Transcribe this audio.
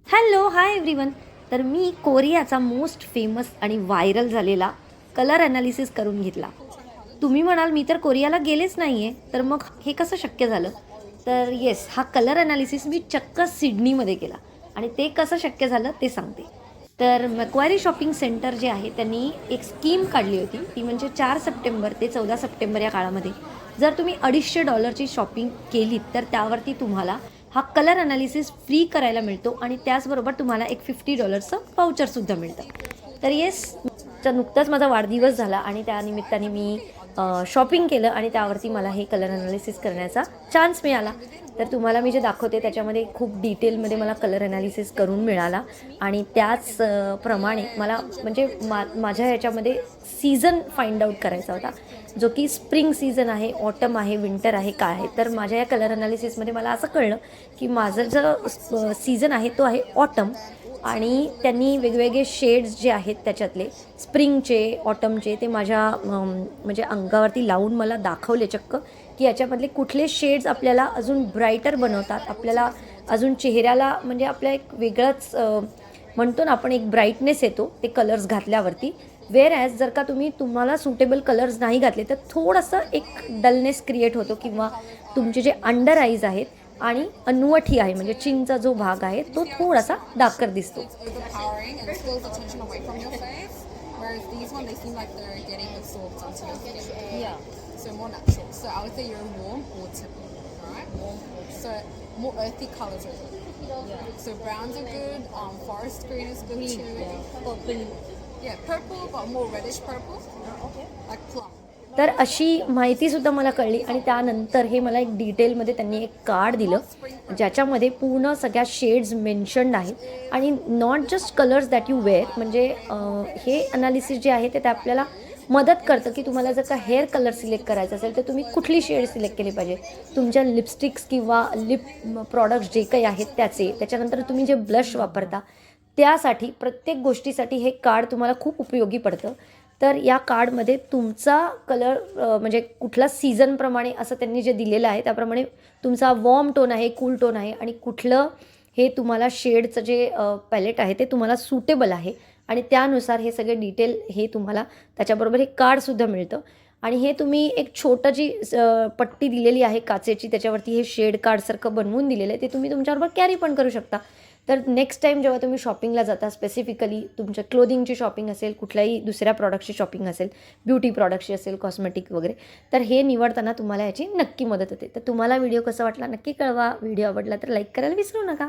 Hello hi everyone. तर मी कोरियाचा most famous आणि व्हायरल झालेला कलर ॲनालिसिस करून घेतला. तुम्ही म्हणाल मी तर कोरियाला गेलेच नाही आहे, तर मग हे कसं शक्य झालं? तर येस, हा कलर ॲनालिसिस मी चक्क सिडनीमध्ये केला आणि ते कसं शक्य झालं ते सांगते. तर मॅक्वायरी शॉपिंग सेंटर जे आहे त्यांनी एक स्कीम काढली होती. ती म्हणजे 4 सप्टेंबर ते 14 सप्टेंबर या काळामध्ये जर तुम्ही $250 शॉपिंग केलीत, तर त्यावरती तुम्हाला हा कलर अनालिसिस फ्री करायला मिळतो आणि त्याचबरोबर तुम्हाला एक $50चं व्हाउचरसुद्धा मिळतं. तर येस, नुकताच माझा वाढदिवस झाला आणि त्यानिमित्ताने मी शॉपिंग केलं आणि त्यावरती मला हे कलर अनालिसिस करण्याचा चान्स मिळाला. तर तुम्हाला मी जे दाखवते त्याच्यामध्ये खूप डिटेलमध्ये मला कलर अनालिसिस करून मिळाला आणि त्याच प्रमाणे मला म्हणजे माझ्या ह्याच्यामध्ये सीझन फाइंड आउट करायचा होता, जो की स्प्रिंग सीझन आहे, ऑटम आहे, विंटर आहे, काय आहे. तर माझ्या या कलर अनालिसिसमध्ये मला असं कळलं की माझं जो सीझन आहे तो आहे ऑटम आणि त्यांनी वेगवेगळे शेड्स जे आहेत त्याच्यातले स्प्रिंगचे, ऑटमचे ते माझ्या म्हणजे अंगावरती लावून मला दाखवले चक्क, की याच्यामधले कुठले शेड्स आपल्याला अजून ब्राईटर बनवतात, आपल्याला अजून चेहऱ्याला म्हणजे आपल्या एक वेगळंच म्हणतो ना आपण, एक ब्राईटनेस येतो ते कलर्स घातल्यावरती. वेअर ॲज जर का तुम्हाला सुटेबल कलर्स नाही घातले तर थोडंसं एक डलनेस क्रिएट होतो किंवा तुमचे जे अंडर आईज आहेत आणि अन्वठी आहे म्हणजे चिनचा जो भाग आहे तो थोडासा डार्कर दिसतो. Whereas these one, they seem like they're getting absorbed onto your skin. Yeah. So more natural. So I would say you're warm autumn, right? Warm autumn. So more earthy colors are good. Yeah. So browns are good. Forest green is good too. Yeah. Or blue. Yeah, purple, but more reddish purple. Okay. Like plum. तर अशी माहितीसुद्धा मला कळली आणि त्यानंतर हे मला एक डिटेलमध्ये त्यांनी एक कार्ड दिलं, ज्याच्यामध्ये पूर्ण सगळ्या शेड्स मेन्शन्ड आहेत आणि not just colours that you wear. म्हणजे हे अनालिसिस जे आहे ते आपल्याला मदत करतं की तुम्हाला जर का हेअर कलर सिलेक्ट करायचा असेल तर तुम्ही कुठली शेड सिलेक्ट केली पाहिजे. तुमच्या लिपस्टिक्स किंवा लिप प्रॉडक्ट्स जे काही आहेत त्याचे, त्याच्यानंतर तुम्ही जे ब्लश वापरता त्यासाठी, प्रत्येक गोष्टीसाठी हे कार्ड तुम्हाला खूप उपयोगी पडतं. तर या कार्डमध्ये तुमचा कलर म्हणजे कुठला सीझनप्रमाणे असं त्यांनी जे दिलेलं आहे त्याप्रमाणे तुमचा वॉर्म टोन आहे, कूल टोन आहे आणि कुठलं हे तुम्हाला शेडचं जे पॅलेट आहे ते तुम्हाला सुटेबल आहे आणि त्यानुसार हे सगळे डिटेल हे तुम्हाला त्याच्याबरोबर हे कार्डसुद्धा मिळतं. आणि हे तुम्ही एक छोटं जी पट्टी दिलेली आहे काचेची, त्याच्यावरती हे शेड कार्डसारखं बनवून दिलेलं आहे, ते तुम्ही तुमच्याबरोबर कॅरी पण करू शकता. तर नेक्स्ट टाईम जेव्हा तुम्ही शॉपिंगला जाता, स्पेसिफिकली तुमच्या क्लोदिंगची शॉपिंग असेल, कुठल्याही दुसऱ्या प्रॉडक्टची शॉपिंग असेल, ब्युटी प्रॉडक्टची असेल, कॉस्मेटिक वगैरे, तर हे निवडताना तुम्हाला याची नक्की मदत होते. तर तुम्हाला व्हिडिओ कसा वाटला नक्की कळवा. व्हिडिओ आवडला तर लाईक करायला विसरू नका.